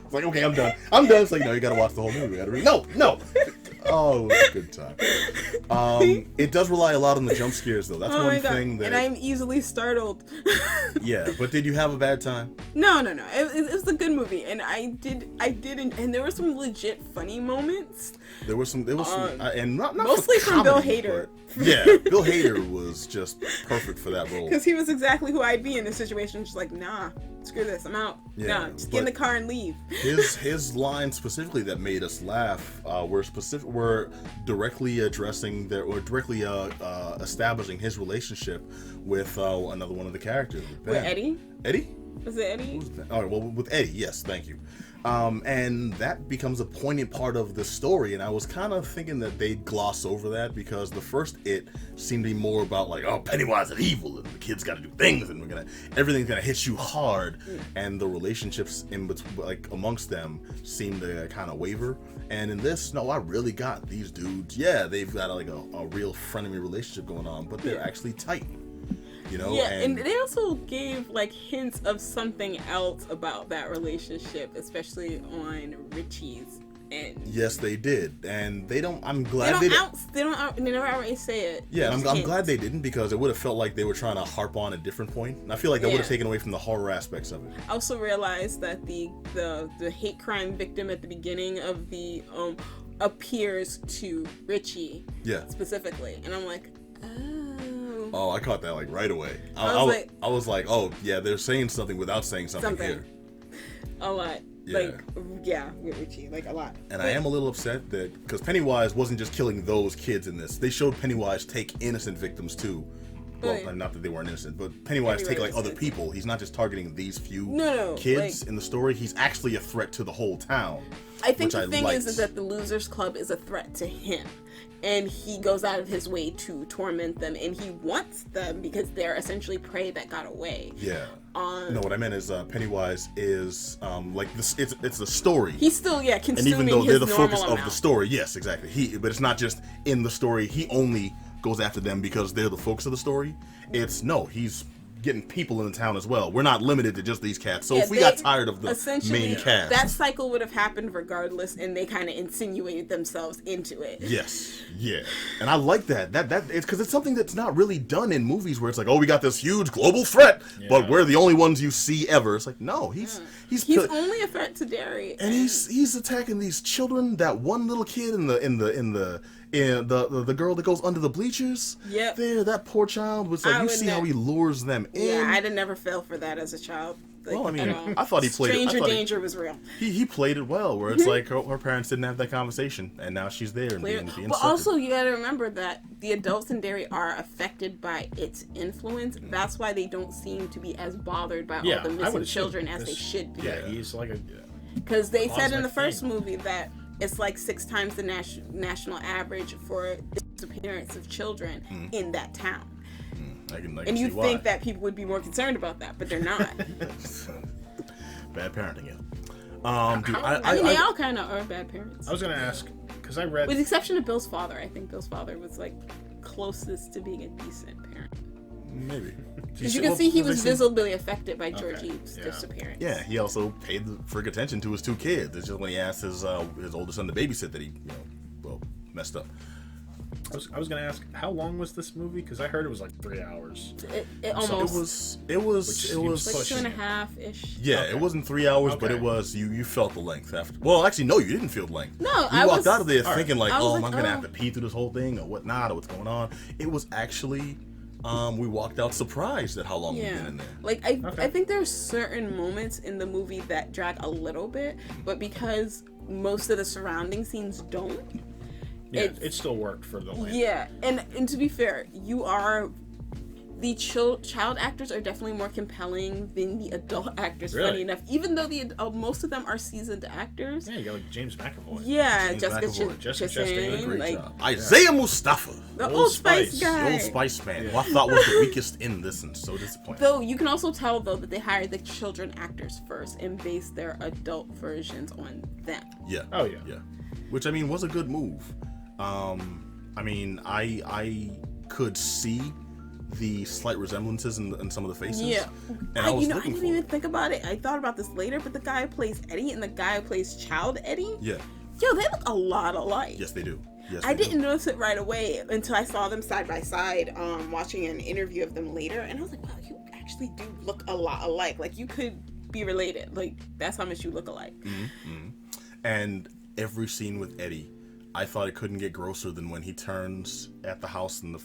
It's like, okay, I'm done. It's like, no, you gotta watch the whole movie. No. Oh, it was a good time. It does rely a lot on the jump scares, though. That's one thing that... And I'm easily startled. Yeah, but did you have a bad time? No. It was a good movie, and I did, and there were some legit funny moments. There was some, and not mostly from Bill Hader. Yeah, Bill Hader was just perfect for that role. Because he was exactly who I'd be in this situation. Just like, nah, screw this, I'm out. Yeah, nah, just get in the car and leave. His lines specifically that made us laugh were directly establishing his relationship with another one of the characters. With Eddie? Eddie? Was it Eddie? All right, well, with Eddie, yes, thank you. And that becomes a poignant part of the story, and I was kind of thinking that they'd gloss over that because the first It seemed to be more about like, oh, Pennywise is evil, and the kid's got to do things, and everything's gonna hit you hard, and the relationships in between, like amongst them, seem to kind of waver. And in this, no, I really got these dudes. Yeah, they've got like a real frenemy relationship going on, but they're actually tight. You know, yeah, and they also gave like hints of something else about that relationship, especially on Richie's end. Yes, they did, and they don't. I'm glad they never outright say it. Yeah, and I'm glad they didn't because it would have felt like they were trying to harp on a different point. And I feel like that would have taken away from the horror aspects of it. I also realized that the hate crime victim at the beginning of the appears to Richie. Yeah. Specifically, and I'm like, oh. Oh, I caught that like right away. I was like, oh yeah, they're saying something without saying something here. A lot. Yeah. With Richie, like a lot. And I am a little upset that because Pennywise wasn't just killing those kids in this. They showed Pennywise take innocent victims too. Well, not that they weren't innocent, but Pennywise take like other people. He's not just targeting these few kids in the story. He's actually a threat to the whole town. I think the thing is that the Losers Club is a threat to him. And he goes out of his way to torment them, and he wants them because they're essentially prey that got away. Yeah. No, what I meant is Pennywise is like this. It's the story. He's still consuming. And even though they're the focus amount of the story, yes, exactly. But it's not just in the story. He only goes after them because they're the focus of the story. He's getting people in the town as well. We're not limited to just these cats. So if we got tired of the main cast, that cycle would have happened regardless, and they kind of insinuated themselves into it. Yes, yeah, and I like that. That it's because it's something that's not really done in movies where it's like, oh, we got this huge global threat, but we're the only ones you see ever. It's like, no, he's only a threat to Derry, and he's attacking these children. That one little kid in the girl that goes under the bleachers. Yep. There, that poor child was like, you see how he lures them in. Yeah, I'd have never fell for that as a child. Well, I mean, I thought he played Stranger danger was real. He played it well, where it's like her parents didn't have that conversation, and now she's there and being But also, you got to remember that the adults in Derry are affected by its influence. That's why they don't seem to be as bothered by all the missing children as they should be. Yeah, he's like a... Because they said in the first movie that it's like 6 times the national average for disappearance of children in that town. I can and you see think why. that people would be more concerned about that, but they're not. Bad parenting, yeah. I mean, they all kind of are bad parents. I was going to ask, because I read... With the exception of Bill's father. I think Bill's father was like closest to being a decent parent. Maybe. Because you can see he was visibly affected by Georgie's disappearance. Yeah, he also paid the freak attention to his 2 kids. It's just when he asked his older son to babysit that he, messed up. I was going to ask, how long was this movie? Because I heard it was like 3 hours. It almost. It was like 2.5-ish. Yeah, it wasn't 3 hours, but it was. You felt the length after. Well, actually, no, you didn't feel the length. No, I walked out of there thinking like, oh, am I gonna have to pee through this whole thing or whatnot or what's going on? It was actually. We walked out surprised at how long we've been in there. Like I think there are certain moments in the movie that drag a little bit, but because most of the surrounding scenes don't. Yeah, it still worked for the length. Yeah, and to be fair, the child actors are definitely more compelling than the adult actors. Really? Funny enough, even though most of them are seasoned actors. Yeah, you got like James McAvoy. Yeah, Jessica Chastain, great job. Isaiah Mustafa, the Old Spice guy, the Old Spice man, who I thought was the weakest in this, and so disappointed. Though you can also tell that they hired the children actors first and based their adult versions on them. Yeah. Oh yeah. Yeah. Which I mean was a good move. I mean I could see the slight resemblances in some of the faces. Yeah. And I was looking I didn't for even it. think about it. I thought about this later, but the guy who plays Eddie and the guy who plays Child Eddie, Yeah. yo, they look a lot alike. Yes, they do. Yes, I they didn't do. notice it right away until I saw them side by side, watching an interview of them later, and I was like, wow, you actually do look a lot alike. Like, you could be related. Like, that's how much you look alike. Mm-hmm. And every scene with Eddie, I thought it couldn't get grosser than when he turns at the house in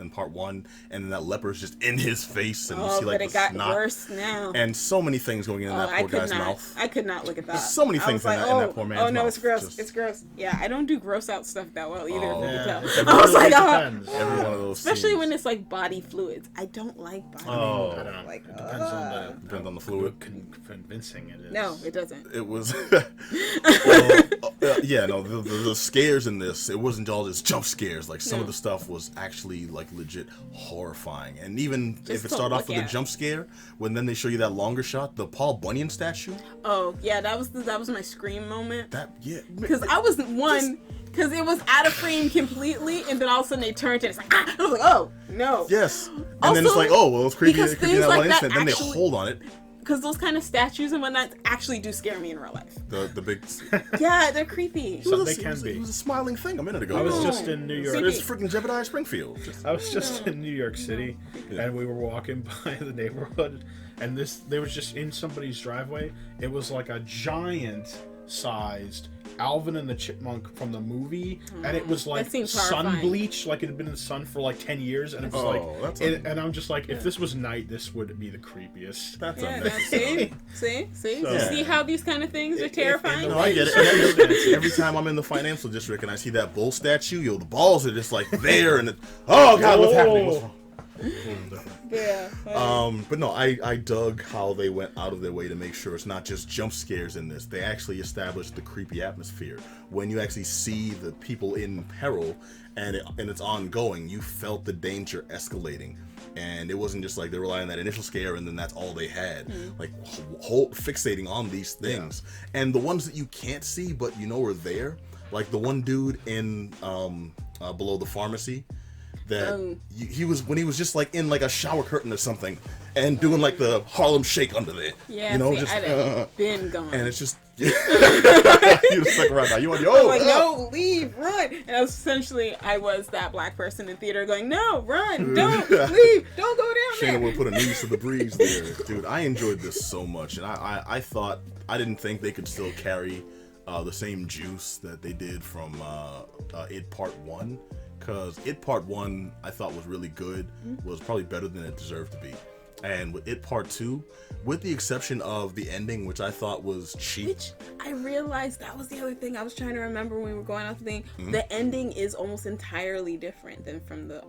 part 1, and then that leper's just in his face, and you see like but it the got snot, worse now. and so many things going in that poor guy's mouth. I could not look at that. There's so many I things was in like, that poor man's oh no, mouth. it's gross. Just- It's gross. Yeah, I don't do gross out stuff that well either. Oh. If you Yeah, can it tell. I was really like, depends. Every one of those especially scenes. when it's like body fluids. I don't like body Oh, fluids. I don't know. Like, It depends on the Depends on the fluid. convincing it is. No, it doesn't. It was the scares in this, it wasn't all just jump scares. Like some of the stuff was actually like legit horrifying. And even Just if it to started off look with a at. jump scare, when then they show you that longer shot, the Paul Bunyan statue, Oh yeah, that was my scream moment. Because like, I was because it was out of frame completely, and then all of a sudden they turned and it's like, I was like, oh no. yes. And then it's Also, like, oh well, it's creepy, because creepy in things that like one that instant. Then they actually- hold on it. Because those kind of statues and whatnot actually do scare me in real life. The big. Yeah, they're creepy. So they it can be. It was a smiling thing a minute ago. I was No. just in New York. It's freaking Jebediah Springfield. I was just in New York City, and we were walking by the neighborhood, and they was just in somebody's driveway. It was like a giant-sized Alvin and the Chipmunk from the movie, and it was like seems sun horrifying. bleached, like it had been in the sun for like 10 years, and it was that's and I'm just like, if this was night, this would be the creepiest. That's Yeah, unnecessary. see? So- You see how these kind of things are terrifying? No, I get it. Every time I'm in the financial district and I see that bull statue, the balls are just like there, and oh god, what's happening? What's wrong? Yeah. But no, I dug how they went out of their way to make sure it's not just jump scares in this. They actually established the creepy atmosphere. When you actually see the people in peril and it's ongoing, you felt the danger escalating. And it wasn't just like they relied on that initial scare and then that's all they had. Like fixating on these things. And the ones that you can't see but you know are there, like the one dude in below the pharmacy. That he was when he was just like in like a shower curtain or something and doing like the Harlem Shake under there. Yeah, you know, see, just I'd have been gone. and it's just you just stuck around now. You want I'm like, no, leave, run. And essentially, I was that black person in theater going, no, run, don't leave, don't go down Shayna there. will put a knees to the breeze there, dude. I enjoyed this so much, and I thought I didn't think they could still carry the same juice that they did from It Part 1. Because It Part 1 I thought was really good, was probably better than it deserved to be. And with It Part 2, with the exception of the ending, which I thought was cheap. Which I realized that was the other thing I was trying to remember when we were going out the thing. The ending is almost entirely different than from the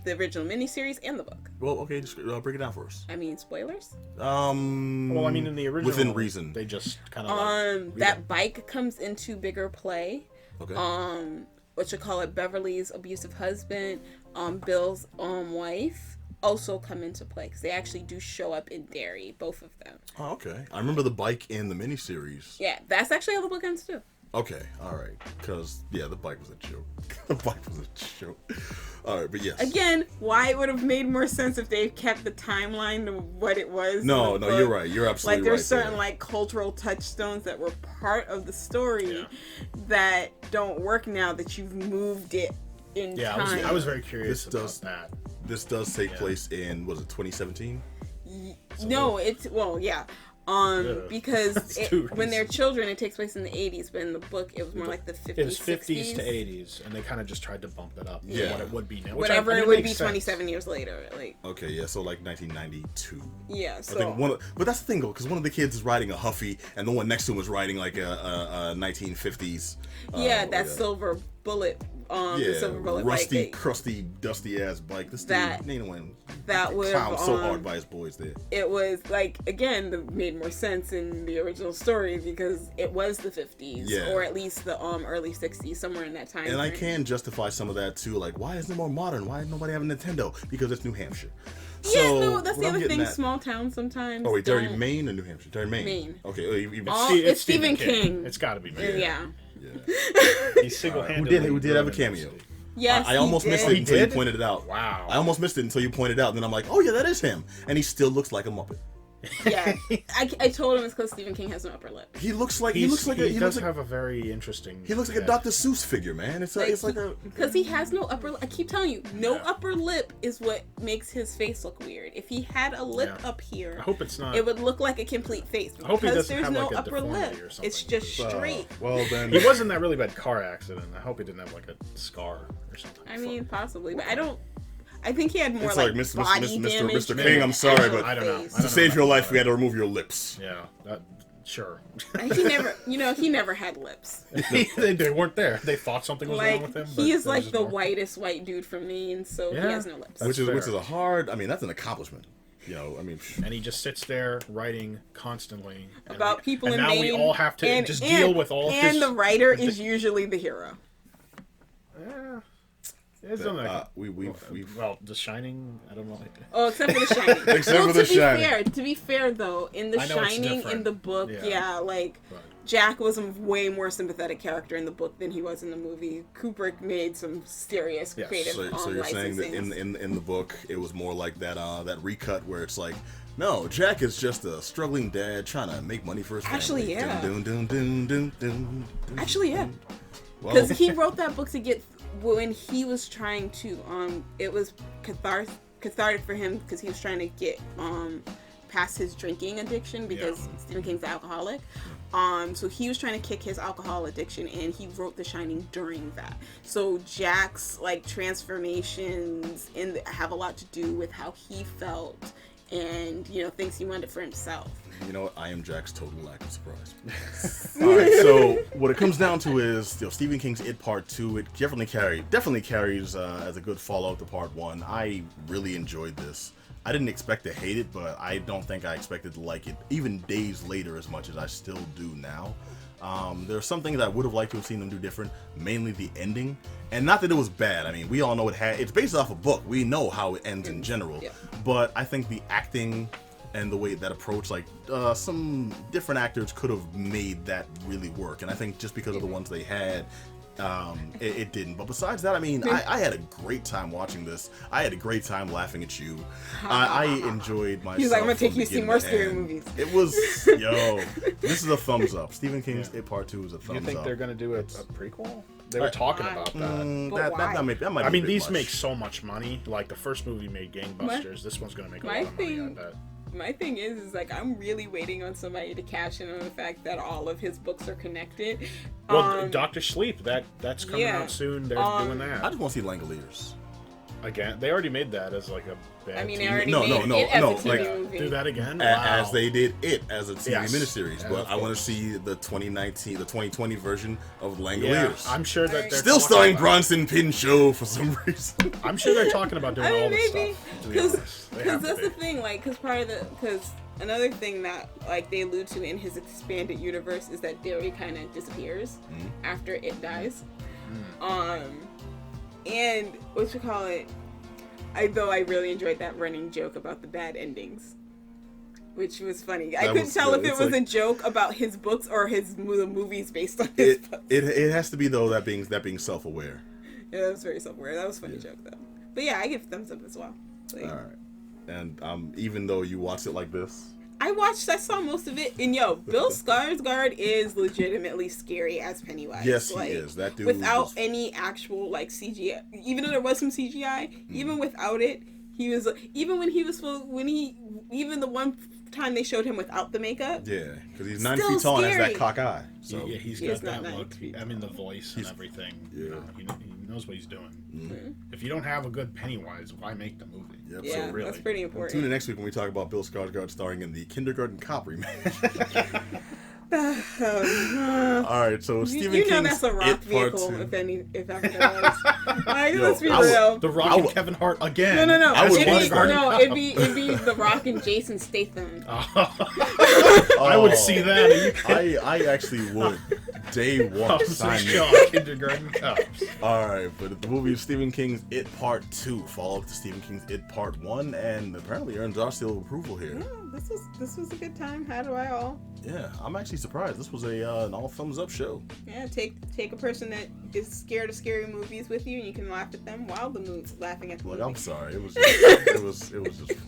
original miniseries and the book. Well, okay, just break it down for us. I mean, spoilers. Well, I mean, in the original, within reason, they just kind of That bike comes into bigger play. Okay. What you call it, Beverly's abusive husband, Bill's wife also come into play because they actually do show up in Derry, both of them. Oh, okay. I remember the bike in the miniseries. Yeah, that's actually how the book ends too. Okay, all right. Because the bike was a joke. The bike was a joke. All right, but yes. Again, why it would have made more sense if they kept the timeline to what it was. No, in the no, book. you're right. You're absolutely Like, there's right certain there. like cultural touchstones that were part of the story that don't work now that you've moved it in time. I was very curious This about does- that. This does take place in, was it 2017? No, it's because too when they're children, it takes place in the 80s, but in the book, it was more like the 50s, It was 50s 60s. to 80s, and they kind of just tried to bump it up to Yeah. what it would be now. Whatever I mean, it would makes be sense. 27 years later. Like, Okay, yeah, so like 1992. yeah, I so. think but that's the thing though, because one of the kids is riding a Huffy, and the one next to him is riding like a 1950s. Silver bullet, the silver bullet rusty, bike. crusty, dusty ass bike. This That- dude, Nina went That would clowned so hard by his boys there. it was like, again, that made more sense in the original story because it was the 50s or at least the early 60s, somewhere in that time. And I frame. can justify some of that too. Like, why isn't it more modern? Why does nobody have a Nintendo? Because it's New Hampshire. Yeah, So, no, that's the what I'm other getting thing. at- Small towns sometimes. Oh wait, Derry, don't- Maine or New Hampshire? Derry, Maine. Maine. Okay. It's Stephen King. It's got to be Maine. Yeah. Yeah. He's single-handedly. Who did have a ruined cameo? the city. Yes, I almost missed Oh, it he until you did? pointed it out. Wow. I almost missed it until you pointed it out, and then I'm like, oh yeah, that is him, and he still looks like a Muppet. Yeah, I told him it's because Stephen King has no upper lip. He looks like He looks like have a very interesting. he looks like a Dr. Seuss figure, man. It's like a because he has no upper lip. I keep telling you, no upper lip is what makes his face look weird. If he had a lip up here, I hope it's not. it would look like a complete face. I hope he Because doesn't there's have, no like, a upper lip. deformity or something. It's just straight. well then. He was in that really bad car accident. I hope he didn't have like a scar or something. I mean, possibly, but I don't. I think he had more It's like like Mr. body damage. Mr. than King, I'm sorry, actual but I don't know. face. I to don't save know your about life, that. we had to remove your lips. Yeah, sure. He never, he never had lips. they weren't there. They thought something was wrong Like with him. he but is there like was the more. whitest white dude from Maine, so he Yeah. has no lips. Which That's is fair. a hard. I mean, that's an accomplishment. I mean, And he just sits there writing constantly and About people and in now Maine. we all have to just deal with all of And his. the writer is usually the hero. Yeah. It's done that. we've Well, The Shining, I don't know. Oh, except for The Shining. Except Well, for The to be Shining. fair, to be fair though, in The I know it's Shining, in different. the book, Yeah. like But- Jack was a way more sympathetic character in the book than he was in the movie. Kubrick made some serious Yes. creative so you're saying that licensings. in the book it was more like that that recut where it's like, no, Jack is just a struggling dad trying to make money for his family. Actually, yeah. Dun, dun, dun, dun, dun, dun. Actually, yeah. Well, Because he wrote that book to get when he was trying to it was cathartic for him because he was trying to get past his drinking addiction because Stephen King's an alcoholic. So he was trying to kick his alcohol addiction, and he wrote The Shining during that. So Jack's like transformations have a lot to do with how he felt and things he wanted for himself. you know what? I am Jack's total lack of surprise. All right, so what it comes down to is Stephen King's It Part 2. It definitely carries as a good follow-up to Part 1. I really enjoyed this. I didn't expect to hate it, but I don't think I expected to like it even days later as much as I still do now. There are some things I would have liked to have seen them do different, mainly the ending. And not that it was bad. I mean, we all know it's based off a book. We know how it ends in general. Yeah. But I think the acting and the way that approach, like some different actors could have made that really work. And I think just because of the ones they had, it didn't. But besides that, I mean, I had a great time watching this. I had a great time laughing at you. I enjoyed myself. He's like, I'm gonna take you to see beginning more to scary end. movies. It was, this is a thumbs up. Stephen King's It Part 2 is a thumbs up. You think they're going to do a prequel? They were talking about that. That might I be mean, a bit these much. make so much money. Like, the first movie made gangbusters. This one's going to make a lot of money, I bet. My thing is like I'm really waiting on somebody to cash in on the fact that all of his books are connected. Well, Dr. Sleep, that's coming out soon. They're doing that. I just want to see Langoliers. Again, they already made that as like a bad I mean, they TV. already No, made no, it as no, a TV like, movie. Do that again? As Wow. they did it as a TV Yes. miniseries, Yeah, but of I want to course. see the 2020 version of Yeah, Langoliers. I'm sure that they're Still talking starring about- Bronson Pinchot for some reason. I'm sure they're talking about doing all this maybe stuff. To be honest, They have to that's be. the thing. Like, because another thing that like they allude to in his expanded universe is that Derry kind of disappears after it dies. And what you call it? I really enjoyed that running joke about the bad endings, which was funny. I couldn't tell if it was a joke about his books or the movies based on his books. It has to be though that being self-aware. Yeah, that was very self-aware. That was a funny joke though. But yeah, I give thumbs up as well. Like, All right, and even though you watched it like this, I saw most of it, and Bill Skarsgård is legitimately scary as Pennywise. yes, like, he is. That dude without was- any actual like CGI, even though there was some CGI, even without it, he was even even the one time they showed him without the makeup. Yeah, because he's 9 Still feet tall and has scary. that cock eye. So Yeah, he's He got is not that 9 look. feet I mean, the voice and everything. Yeah. He knows what he's doing. If you don't have a good Pennywise, why make the movie? Yep, Yeah, so really. that's pretty tune in important. next week when we talk about Bill Skarsgård starring in the Kindergarten Cop remake. All right, so Stephen You know King's that's a rock It Part vehicle, 2. if ever there was. Like, let's be I would- real. The Rock and Kevin Hart again. No. I would It'd watch be, it'd be The Rock and Jason Statham. I would see that. Are you kidding? I actually would, Day one. Sign me up. Kindergarten cups. Alright, but the movie is Stephen King's It Part 2, follow-up to Stephen King's It Part 1, and apparently earns our seal of approval here. Yeah, this was a good time. How do I all? Yeah, I'm actually surprised. This was an all thumbs up show. Yeah, take a person that is scared of scary movies with you, and you can laugh at them while the movie's laughing at the Look, movie. I'm sorry. It was just fun.